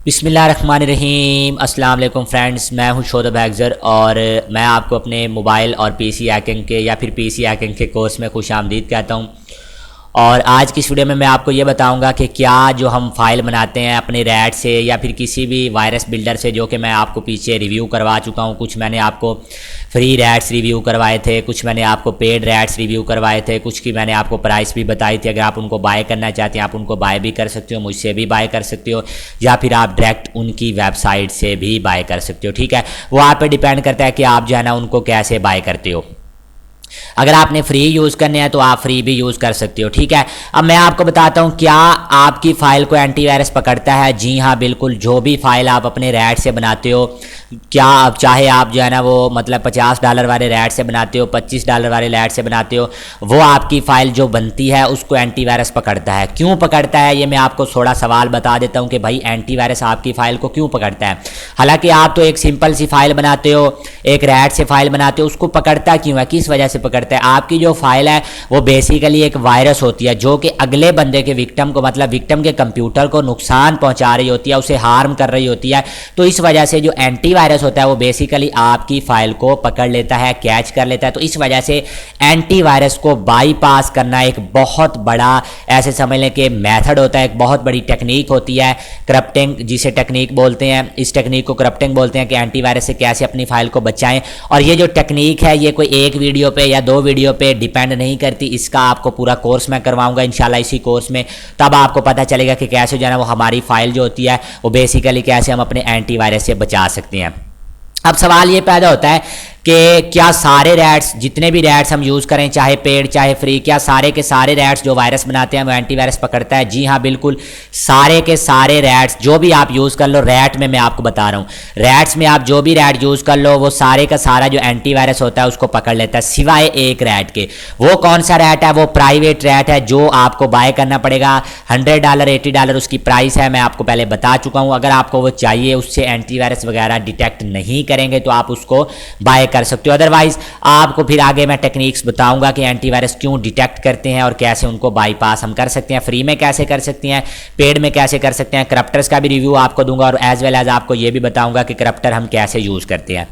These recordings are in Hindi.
बिस्मिल्लाहिर्रहमानिर्रहीम। अस्सलाम वालेकुम फ्रेंड्स, मैं हूं शोधब हैकज़र और मैं आपको अपने मोबाइल और पीसी हैकिंग के या फिर पीसी हैकिंग के कोर्स में खुशामदीद कहता हूं। और आज की इस वीडियो में मैं आपको ये बताऊंगा कि क्या जो हम फाइल बनाते हैं अपने रैट से या फिर किसी भी वायरस बिल्डर से, जो कि मैं आपको पीछे रिव्यू करवा चुका हूं। कुछ मैंने आपको फ्री रैट्स रिव्यू करवाए थे, कुछ मैंने आपको पेड रैट्स रिव्यू करवाए थे, कुछ की मैंने आपको प्राइस भी बताई थी। अगर आप उनको बाय करना चाहते हैं आप उनको बाय भी कर सकते हो, मुझसे भी बाय कर सकते हो या फिर आप डायरेक्ट उनकी वेबसाइट से भी बाय कर सकते हो। ठीक है, वो आप पे डिपेंड करता है कि आप जो है ना उनको कैसे बाय करते हो। अगर आपने फ्री यूज़ करने हैं तो आप फ्री भी यूज़ कर सकते हो। ठीक है, अब मैं आपको बताता हूँ क्या आपकी फ़ाइल को एंटीवायरस पकड़ता है। जी हाँ बिल्कुल, जो भी फाइल आप अपने रैट से बनाते हो, क्या आप चाहे आप जो है ना वो मतलब $50 वाले रैट से बनाते हो, $25 वाले रैट से बनाते हो, वो आपकी फ़ाइल जो बनती है उसको एंटीवायरस पकड़ता है। क्यों पकड़ता है ये मैं आपको थोड़ा सवाल बता देता हूँ कि भाई एंटीवायरस आपकी फ़ाइल को क्यों पकड़ता है। हालांकि आप तो एक सिंपल सी फाइल बनाते हो, एक रैट से फाइल बनाते हो, उसको पकड़ता क्यों है, किस वजह से पकड़ता है। आपकी जो फाइल है वो बेसिकली एक वायरस होती है जो कि अगले बंदे के विक्टिम को, मतलब विक्टिम के कंप्यूटर को नुकसान पहुंचा रही होती है, उसे हार्म कर रही होती है। तो इस वजह से जो एंटीवायरस होता है वो बेसिकली आपकी फाइल को पकड़ लेता है, कैच कर लेता है। तो इस वजह से एंटीवायरस को बाईपास करना एक बहुत बड़ा, ऐसे समझ लें कि मेथड होता है, एक बहुत बड़ी टेक्निक होती है, करप्टिंग जिसे टेक्निक बोलते हैं। इस टेक्निक को करप्टिंग बोलते हैं कि एंटीवायरस से कैसे अपनी फाइल को बचाएं। और ये जो टेक्निक है ये कोई एक वीडियो पे या दो वीडियो पे डिपेंड नहीं करती, इसका आपको पूरा कोर्स मैं करवाऊंगा इंशाल्लाह इसी कोर्स में। तब आपको पता चलेगा कि कैसे जो है ना वो हमारी फाइल जो होती है वो बेसिकली कैसे हम अपने एंटीवायरस से बचा सकते हैं। अब सवाल ये पैदा होता है कि क्या सारे रैट्स, जितने भी रैट्स हम यूज़ करें, चाहे पेड चाहे फ्री, क्या सारे के सारे रैट्स जो वायरस बनाते हैं वो एंटीवायरस पकड़ता है। जी हाँ बिल्कुल, सारे के सारे रैट्स जो भी आप यूज़ कर लो, रैट में मैं आपको बता रहा हूँ, रैट्स में आप जो भी रैट यूज़ कर लो वो सारे का सारा जो एंटीवायरस होता है उसको पकड़ लेता है, सिवाय एक रैट के। वो कौन सा रैट है? वो प्राइवेट रैट है जो आपको बाय करना पड़ेगा। $100 $80 उसकी प्राइस है, मैं आपको पहले बता चुका हूँ। अगर आपको वो चाहिए, उससे एंटीवायरस वगैरह डिटेक्ट नहीं करेंगे तो आप उसको बाय कर सकते हो। अदरवाइज आपको फिर आगे मैं टेक्निक्स बताऊंगा कि एंटीवायरस क्यों डिटेक्ट करते हैं और कैसे उनको बाईपास हम कर सकते हैं, फ्री में कैसे कर सकते हैं, पेड में कैसे कर सकते हैं। करप्टर्स का भी रिव्यू आपको दूंगा और एज वेल एज आपको ये भी बताऊंगा कि करप्टर हम कैसे यूज करते हैं।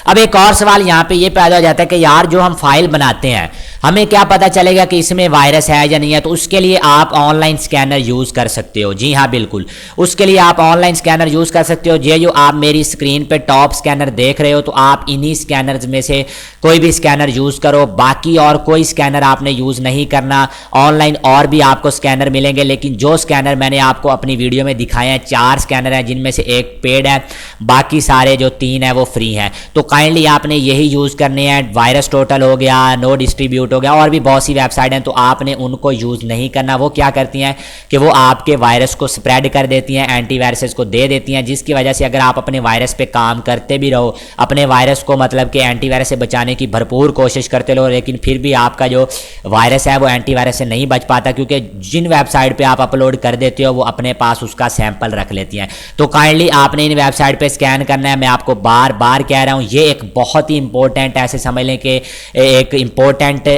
अब एक और सवाल यहाँ पे ये पैदा हो जाता है कि यार जो हम फाइल बनाते हैं हमें क्या पता चलेगा कि इसमें वायरस है या नहीं है। तो उसके लिए आप ऑनलाइन स्कैनर यूज़ कर सकते हो। जी हाँ बिल्कुल, उसके लिए आप ऑनलाइन स्कैनर यूज़ कर सकते हो। ये जो आप मेरी स्क्रीन पे टॉप स्कैनर देख रहे हो, तो आप इन्हीं स्कैनर्स में से कोई भी स्कैनर यूज़ करो, बाकी और कोई स्कैनर आपने यूज़ नहीं करना। ऑनलाइन और भी आपको स्कैनर मिलेंगे, लेकिन जो स्कैनर मैंने आपको अपनी वीडियो में दिखाए हैं, 4 स्कैनर हैं जिनमें से एक पेड है, बाकी सारे जो 3 है वो फ्री हैं। तो काइंडली आपने यही यूज़ करने हैं। वायरस टोटल हो गया, नो डिस्ट्रीब्यूट हो गया, और भी बहुत सी वेबसाइट हैं, तो आपने उनको यूज़ नहीं करना। वो क्या करती हैं कि वो आपके वायरस को स्प्रेड कर देती हैं, एंटीवायरसेस को दे देती हैं, जिसकी वजह से अगर आप अपने वायरस पे काम करते भी रहो, अपने वायरस को मतलब कि एंटीवायरस से बचाने की भरपूर कोशिश करते रहो, लेकिन फिर भी आपका जो वायरस है वो एंटीवायरस से नहीं बच पाता, क्योंकि जिन वेबसाइट पर आप अपलोड कर देते हो वो अपने पास उसका सैंपल रख लेती हैं। तो काइंडली आपने इन वेबसाइट पर स्कैन करना है। मैं आपको बार बार कह रहा हूँ, ये एक बहुत ही इंपॉर्टेंट, ऐसे समझ लें कि एक इंपॉर्टेंट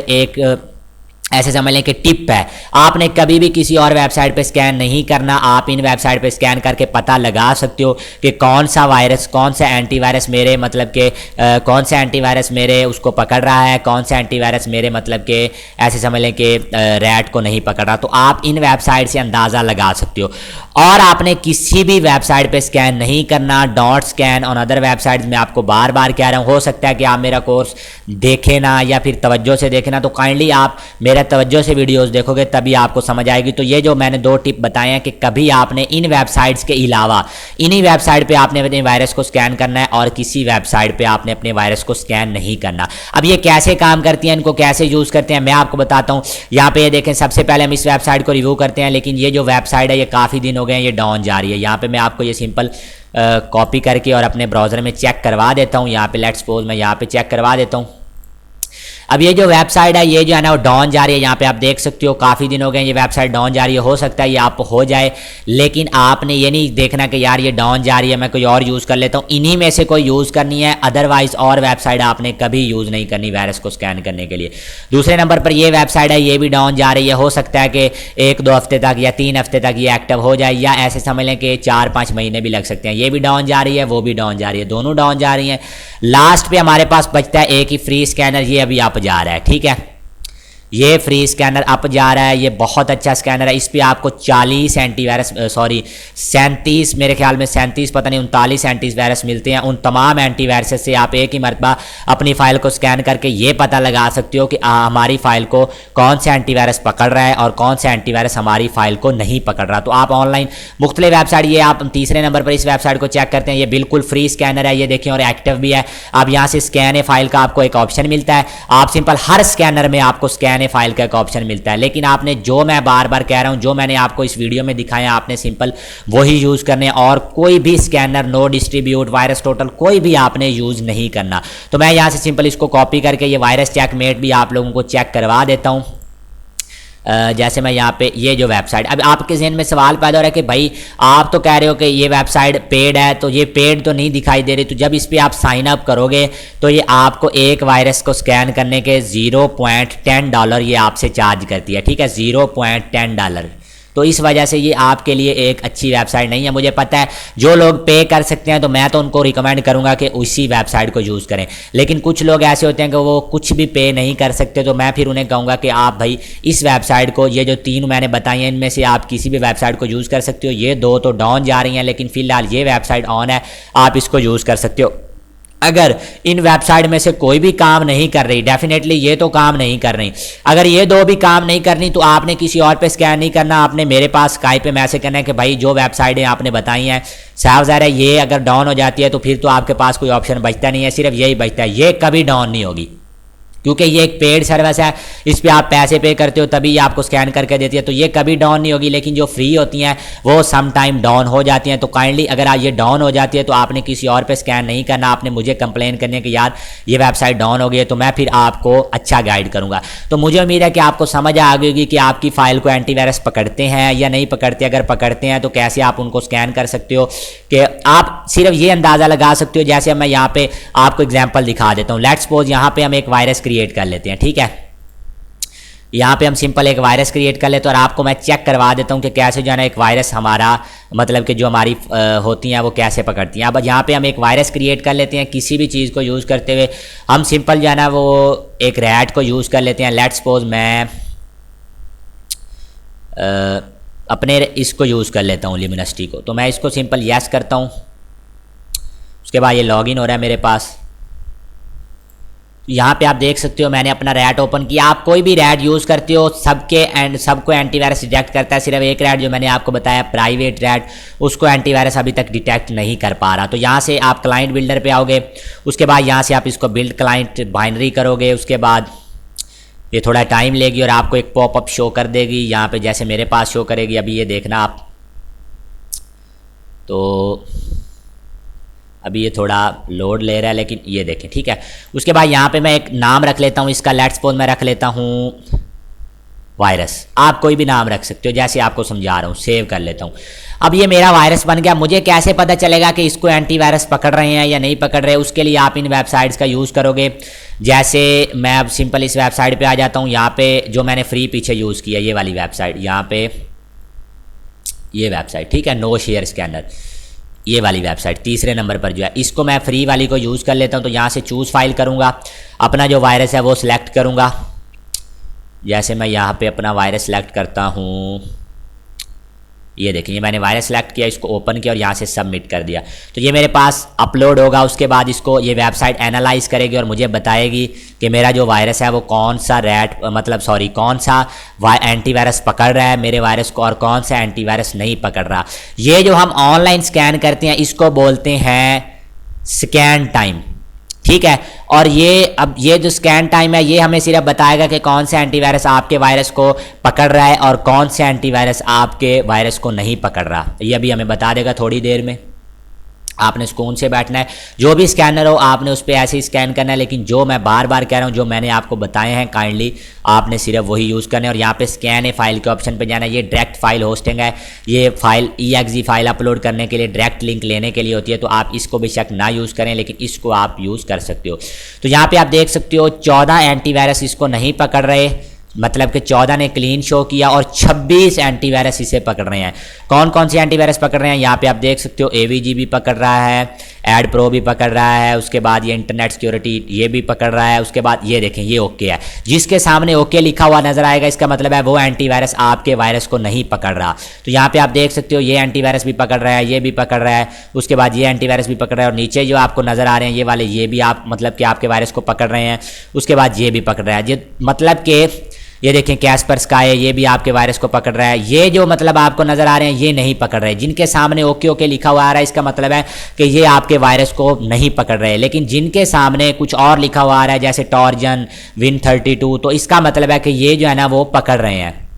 ऐसे समझ लें कि टिप है। आपने कभी भी किसी और वेबसाइट पे स्कैन नहीं करना। आप इन वेबसाइट पे स्कैन करके पता लगा सकते हो कि कौन सा वायरस, कौन सा एंटीवायरस मेरे मतलब के कौन सा एंटीवायरस मेरे उसको पकड़ रहा है, कौन सा एंटीवायरस मेरे मतलब के ऐसे समझ लें कि रैट को नहीं पकड़ रहा। तो आप इन वेबसाइट से अंदाज़ा लगा सकते हो। और आपने किसी भी वेबसाइट पे स्कैन नहीं करना। Dot scan on other websites में आपको बार बार कह रहा हूँ। हो सकता है कि आप मेरा कोर्स देखें ना या फिर तवज्जो से देखें ना, तो काइंडली आप मेरा तवज्जो से वीडियोस देखोगे तभी आपको समझ आएगी। तो ये जो मैंने 2 टिप बताए हैं कि कभी आपने इन वेबसाइट्स के अलावा इन्हीं वेबसाइट पे आपने अपने वायरस को स्कैन करना है और किसी वेबसाइट पे आपने अपने वायरस को स्कैन नहीं करना। अब ये कैसे काम करती हैं, इनको कैसे यूज़ करते हैं, मैं आपको बताता हूँ। यहाँ पे ये देखें, सबसे पहले हम इस वेबसाइट को रिव्यू करते हैं, लेकिन ये जो वेबसाइट है ये काफ़ी दिन हो गए हैं, ये डाउन जा रही है। यहाँ पर मैं आपको ये सिंपल कॉपी करके और अपने ब्राउज़र में चेक करवा देता हूँ। यहाँ पर लेट्स सपोज मैं यहाँ पर चेक करवा देता हूँ। अब ये जो वेबसाइट है ये जो है ना वो डाउन जा रही है, यहाँ पे आप देख सकते हो काफ़ी दिन हो गए ये वेबसाइट डाउन जा रही है। हो सकता है ये आप हो जाए, लेकिन आपने ये नहीं देखना कि यार ये डाउन जा रही है मैं कोई और यूज़ कर लेता हूँ, इन्हीं में से कोई यूज़ करनी है, अदरवाइज और वेबसाइट आपने कभी यूज़ नहीं करनी वायरस को स्कैन करने के लिए। दूसरे नंबर पर ये वेबसाइट है ये भी डाउन जा रही है, हो सकता है कि 1-2 हफ्ते तक या 3 हफ्ते तक ये एक्टिव हो जाए, या ऐसे समझ लें कि 4-5 महीने भी लग सकते हैं। ये भी डाउन जा रही है, वो भी डाउन जा रही है, दोनों डाउन जा रही हैं। लास्ट पे हमारे पास बचता है एक ही फ्री स्कैनर, ये अभी अप जा रहा है, ठीक है, ये फ्री स्कैनर अप जा रहा है, ये बहुत अच्छा स्कैनर है। इस पर आपको 40 एंटीवायरस 37 मेरे ख्याल में 37 पता नहीं 39 एंटीवायरस मिलते हैं। उन तमाम एंटीवायरस से आप एक ही मरतबा अपनी फ़ाइल को स्कैन करके ये पता लगा सकते हो कि हमारी फ़ाइल को कौन सा एंटीवायरस पकड़ रहा है और कौन सा एंटीवायरस हमारी फ़ाइल को नहीं पकड़ रहा। तो आप ऑनलाइन मुख्तलिफ वेबसाइट, ये आप तीसरे नंबर पर इस वेबसाइट को चेक करते हैं, ये बिल्कुल फ्री स्कैनर है, ये देखें, और एक्टिव भी है। आप यहाँ से स्कैन ए फाइल का आपको एक ऑप्शन मिलता है, आप सिंपल हर स्कैनर में आपको स्कैन फाइल का एक ऑप्शन मिलता है, लेकिन आपने जो मैं बार बार कह रहा हूं, जो मैंने आपको इस वीडियो में दिखाया, आपने सिंपल वही यूज करने, और कोई भी scanner, no distribute, virus total, कोई भी आपने यूज नहीं करना। तो मैं यहां से सिंपल इसको कॉपी करके ये वायरस चेकमेट भी आप लोगों को चेक करवा देता हूं। जैसे मैं यहाँ पे ये जो वेबसाइट, अब आपके जहन में सवाल पैदा हो रहा है कि भाई आप तो कह रहे हो कि ये वेबसाइट पेड है, तो ये पेड तो नहीं दिखाई दे रही, तो जब इस पर आप साइन अप करोगे तो ये आपको एक वायरस को स्कैन करने के $0.10 ये आपसे चार्ज करती है, ठीक है, $0.10। तो इस वजह से ये आपके लिए एक अच्छी वेबसाइट नहीं है। मुझे पता है जो लोग पे कर सकते हैं तो मैं तो उनको रिकमेंड करूंगा कि उसी वेबसाइट को यूज़ करें, लेकिन कुछ लोग ऐसे होते हैं कि वो कुछ भी पे नहीं कर सकते, तो मैं फिर उन्हें कहूँगा कि आप भाई इस वेबसाइट को, ये जो 3 मैंने बताई हैं इनमें से आप किसी भी वेबसाइट को यूज़ कर सकते हो। ये 2 तो डाउन जा रही हैं, लेकिन फिलहाल ये वेबसाइट ऑन है, आप इसको यूज़ कर सकते हो। अगर इन वेबसाइट में से कोई भी काम नहीं कर रही, डेफिनेटली ये तो काम नहीं कर रही, अगर ये 2 भी काम नहीं करनी तो आपने किसी और पे स्कैन नहीं करना, आपने मेरे पास स्काइप पे मैसेज करना है कि भाई जो वेबसाइटें आपने बताई हैं साफ ज़ाहिर है ये अगर डाउन हो जाती है तो फिर तो आपके पास कोई ऑप्शन बचता नहीं है, सिर्फ यही बचता है, ये कभी डाउन नहीं होगी, क्योंकि ये एक पेड सर्विस है, इस पर आप पैसे पे करते हो तभी ये आपको स्कैन करके देती है, तो ये कभी डाउन नहीं होगी। लेकिन जो फ्री होती हैं वो सम टाइम डाउन हो जाती हैं, तो काइंडली अगर ये डाउन हो जाती है तो आपने किसी और पे स्कैन नहीं करना, आपने मुझे कंप्लेन करनी है कि यार ये वेबसाइट डाउन हो गई है, तो मैं फिर आपको अच्छा गाइड करूँगा। तो मुझे उम्मीद है कि आपको समझ आ गई होगी कि आपकी फ़ाइल को एंटीवायरस पकड़ते हैं या नहीं पकड़ते। अगर पकड़ते हैं तो कैसे आप उनको स्कैन कर सकते हो, कि आप सिर्फ ये अंदाज़ा लगा सकते हो। जैसे मैं यहाँ पे आपको एग्जाम्पल दिखा देता हूँ, लेट्स सपोज यहाँ पे हम एक वायरस क्रिएट कर लेते हैं, ठीक है, यहाँ पे हम सिंपल एक वायरस क्रिएट कर लेते हैं और आपको मैं चेक करवा देता हूँ कि कैसे जो है ना एक वायरस हमारा, मतलब कि जो हमारी होती हैं वो कैसे पकड़ती हैं। अब यहाँ पे हम एक वायरस क्रिएट कर लेते हैं, किसी भी चीज़ को यूज़ करते हुए हम सिंपल जो है ना वो एक रैट को यूज़ कर लेते हैं। लेट्स सपोज मैं अपने इसको यूज़ कर लेता हूँ लिमिनस्टी को, तो मैं इसको सिंपल यस करता हूँ, उसके बाद ये लॉगिन हो रहा है मेरे पास। यहाँ पे आप देख सकते हो मैंने अपना रैट ओपन किया। आप कोई भी रैट यूज़ करते हो सबको एंटीवायरस डिटेक्ट करता है, सिर्फ एक रैट जो मैंने आपको बताया प्राइवेट रैट, उसको एंटीवायरस अभी तक डिटेक्ट नहीं कर पा रहा। तो यहाँ से आप क्लाइंट बिल्डर पे आओगे, उसके बाद यहाँ से आप इसको बिल्ड क्लाइंट बाइनरी करोगे, उसके बाद ये थोड़ा टाइम लेगी और आपको एक पॉपअप शो कर देगी यहाँ पे, जैसे मेरे पास शो करेगी। अभी ये देखना आप, तो अभी ये थोड़ा लोड ले रहा है, लेकिन ये देखें, ठीक है। उसके बाद यहाँ पे मैं एक नाम रख लेता हूँ इसका, लेट्स सपोज मैं रख लेता हूँ वायरस। आप कोई भी नाम रख सकते हो जैसे आपको समझा रहा हूँ। सेव कर लेता हूँ। अब ये मेरा वायरस बन गया। मुझे कैसे पता चलेगा कि इसको एंटीवायरस पकड़ रहे हैं या नहीं पकड़ रहे? उसके लिए आप इन वेबसाइट्स का यूज़ करोगे। जैसे मैं अब सिंपल इस वेबसाइट पे आ जाता हूँ। यहाँ पे जो मैंने फ्री पीछे यूज़ किया ये वाली वेबसाइट, यहाँ पे ये वेबसाइट, ठीक है, नो शेयर स्कैनर, ये वाली वेबसाइट तीसरे नंबर पर जो है, इसको मैं फ्री वाली को यूज़ कर लेता हूँ। तो यहाँ से चूज़ फाइल करूँगा, अपना जो वायरस है वो सिलेक्ट करूँगा। जैसे मैं यहाँ पे अपना वायरस सेलेक्ट करता हूँ, ये देखिए मैंने वायरस सेलेक्ट किया, इसको ओपन किया और यहाँ से सबमिट कर दिया। तो ये मेरे पास अपलोड होगा। उसके बाद इसको ये वेबसाइट एनालाइज करेगी और मुझे बताएगी कि मेरा जो वायरस है वो कौन सा कौन सा एंटीवायरस पकड़ रहा है मेरे वायरस को और कौन सा एंटीवायरस नहीं पकड़ रहा। ये जो हम ऑनलाइन स्कैन करते हैं इसको बोलते हैं स्कैन टाइम, ठीक है। और ये अब ये जो स्कैन टाइम है ये हमें सिर्फ बताएगा कि कौन सा एंटीवायरस आपके वायरस को पकड़ रहा है और कौन सा एंटीवायरस आपके वायरस को नहीं पकड़ रहा। ये अभी हमें बता देगा थोड़ी देर में। आपने सुकून से बैठना है। जो भी स्कैनर हो आपने उस पर ऐसे ही स्कैन करना है, लेकिन जो मैं बार बार कह रहा हूँ, जो मैंने आपको बताए हैं काइंडली आपने सिर्फ वही यूज़ करना है। और यहाँ पे स्कैन है फाइल के ऑप्शन पे जाना है। ये डायरेक्ट फाइल होस्टिंग है, ये फाइल EXE फाइल अपलोड करने के लिए डायरेक्ट लिंक लेने के लिए होती है, तो आप इसको बेशक ना यूज़ करें, लेकिन इसको आप यूज़ कर सकते हो। तो यहाँ पर आप देख सकते हो 14 एंटीवायरस इसको नहीं पकड़ रहे, मतलब कि 14 ने क्लीन शो किया और 26 एंटीवायरस इसे पकड़ रहे हैं। कौन कौन से एंटीवायरस पकड़ रहे हैं यहाँ पे आप देख सकते हो। AVG भी पकड़ रहा है, एड प्रो भी पकड़ रहा है, उसके बाद ये इंटरनेट सिक्योरिटी ये भी पकड़ रहा है, उसके बाद ये देखें ये ओके है। जिसके सामने ओके लिखा हुआ नजर आएगा इसका मतलब है वो एंटीवायरस आपके वायरस को नहीं पकड़ रहा। तो यहाँ पे आप देख सकते हो ये एंटीवायरस भी पकड़ रहा है, ये भी पकड़ रहा है, उसके बाद ये एंटीवायरस भी पकड़ रहा है, और नीचे जो आपको नजर आ रहे हैं ये वाले ये भी आप मतलब कि आपके वायरस को पकड़ रहे हैं, उसके बाद ये भी पकड़ रहा है। ये मतलब कि ये देखें कैस्परस्काई है, ये भी आपके वायरस को पकड़ रहा है। ये जो मतलब आपको नजर आ रहे हैं ये नहीं पकड़ रहे। जिनके सामने ओके ओके लिखा हुआ आ रहा है इसका मतलब है कि ये आपके वायरस को नहीं पकड़ रहे, लेकिन जिनके सामने कुछ और लिखा हुआ आ रहा है जैसे टॉर्जन, Win32, तो इसका मतलब है कि ये जो है ना वो पकड़ रहे हैं।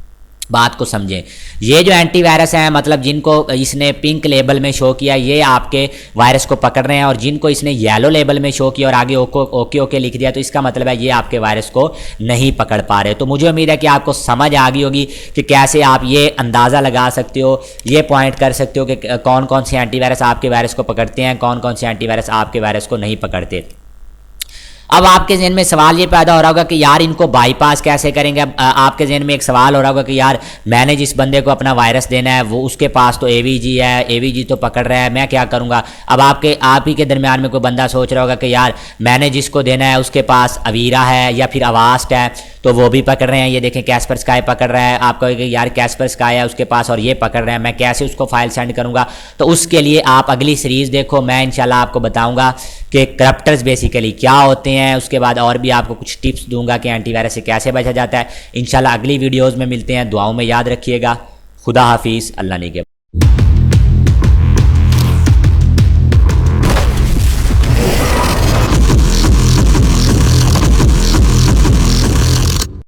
बात को समझें, ये जो एंटीवायरस हैं मतलब जिनको इसने पिंक लेबल में शो किया ये आपके वायरस को पकड़ रहे हैं, और जिनको इसने येलो लेबल में शो किया और आगे ओके ओके लिख दिया तो इसका मतलब है ये आपके वायरस को नहीं पकड़ पा रहे। तो मुझे उम्मीद है कि आपको समझ आ गई होगी कि कैसे आप ये अंदाज़ा लगा सकते हो, ये पॉइंट कर सकते हो कि कौन कौन से एंटीवायरस आपके वायरस को पकड़ते हैं, कौन कौन से एंटीवायरस आपके वायरस को नहीं पकड़ते। अब आपके जहन में सवाल ये पैदा हो रहा होगा कि यार इनको बाईपास कैसे करेंगे। अब आपके जहन में एक सवाल हो रहा होगा कि यार मैंने जिस बंदे को अपना वायरस देना है वो उसके पास तो AVG है, AVG तो पकड़ रहा है, मैं क्या करूंगा। अब आप ही के दरमियान में कोई बंदा सोच रहा होगा कि यार मैंने जिसको देना है उसके पास अवीरा है या फिर अवास्ट है तो वो भी पकड़ रहे हैं। ये देखें कैस्परस्काई पकड़ रहा है, आप कहोगे यार कैस्परस्काई है उसके पास और ये पकड़ रहे हैं, मैं कैसे उसको फाइल सेंड करूंगा। तो उसके लिए आप अगली सीरीज़ देखो, मैं इंशाल्लाह आपको बताऊंगा कि करप्टर्स बेसिकली क्या होते हैं, उसके बाद और भी आपको कुछ टिप्स दूंगा कि एंटीवायरस से कैसे बचा जाता है। इंशाल्लाह अगली वीडियोज़ में मिलते हैं, दुआओं में याद रखिएगा। खुदा हाफिज़, अल्लाह निगहबान।